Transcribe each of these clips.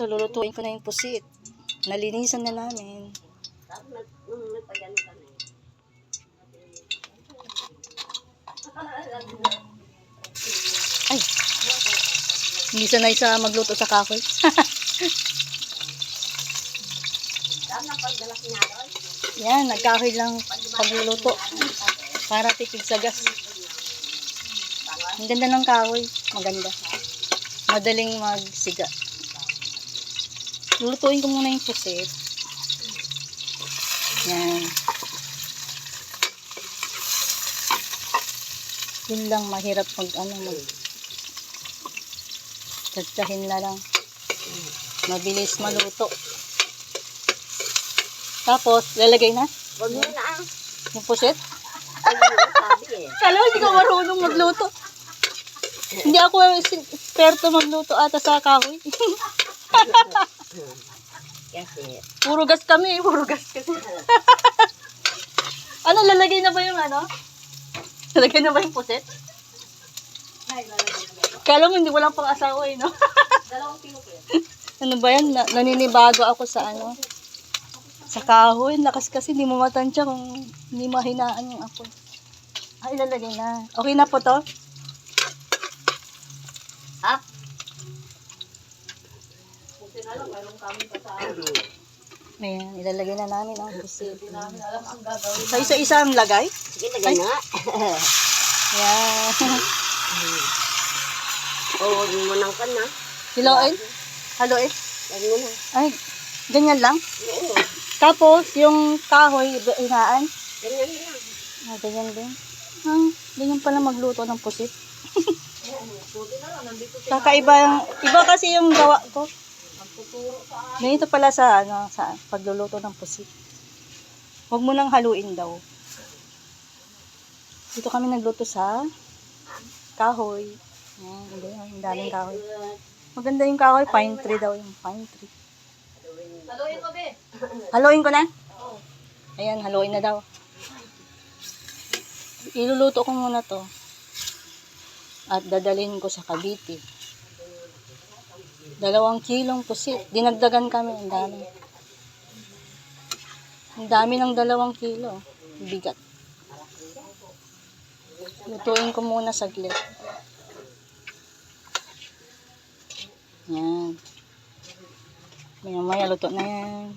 Ito, lulutuin ko na yung pusit. Nalinisan na namin. Ay, hindi sanay sa magluto sa kahoy. Yan, nagkahoy lang pagluluto. Para tipid sa gas. Ang ganda ng kahoy. Maganda. Madaling magsiga. Lulutuin ko muna yung pusit. Yan. Yun lang, mahirap mag tsadyahin na lang. Mabilis maluto. Tapos, lalagay na. Huwag mo na. Yung pusit. Sabi eh. Kala mo, hindi ko marunong magluto. Hindi ako eksperto magluto ata sa kahoy. Kasi, Puro gas kami, puro gas kasi. Ano, lalagay na ba yung ano? Lalagay na ba yung puset? Kala mo, hindi walang pang asawa eh, no? Ano ba yan? Naninibago ako sa ano? Sa kahoy. Lakas kasi, hindi mo matansya kung hindi mahinaan yung apoy. Ay, lalagay na. Okay na po to? ha? Ayan, ilalagay na namin ang pusit. Sa isa-isa ang lagay? Sige, lagay na nga. Ayan. Huwag mo nang kan na. Hiloin? Haluin? Lagay mo na. Ay, ganyan lang? Oo. Tapos, yung kahoy, inaan? Ganyan lang. Ah, ganyan din. Ganyan pala magluto ng pusit. Kakaiba yung, iba kasi yung gawa ko. Ganito pala sa, sa pagluluto ng pusit. Huwag mo nang haluin daw. Dito kami nagluto sa kahoy. Ayan, ang daming kahoy. Maganda yung kahoy, pine tree daw yung pine tree. Haluin ko, be. Haluin ko na? Ayan, haluin na daw. Iluluto ko muna to. At dadalhin ko sa Cavite. 2 kilong pusit. Dinagdagan kami. Ang dami. Ang dami ng 2 kilo. Bigat. Lutuin ko muna saglit. Yan. Maya luto na yan.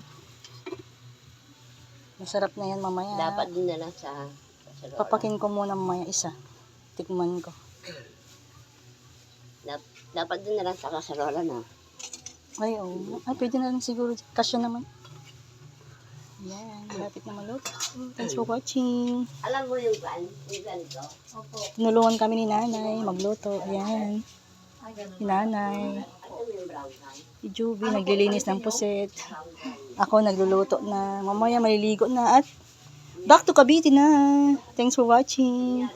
Masarap na yan mamaya. Dapat din na lang sa Papakin ko muna mamaya isa. Tikman ko. Dapat din na lang sa kasarola na. Ay, oo. Ay, pwede na lang siguro. Kasya naman. Yan. Malapit na maluto. Thanks for watching. Alam mo yung ganito? Opo. Tinulungan kami ni nanay magluto. Yan. Si nanay. Ano yung brown kan? Si Juby naglilinis ng puset. Ako nagluluto na. Mamaya maliligo na at back to Cavite na. Thanks for watching.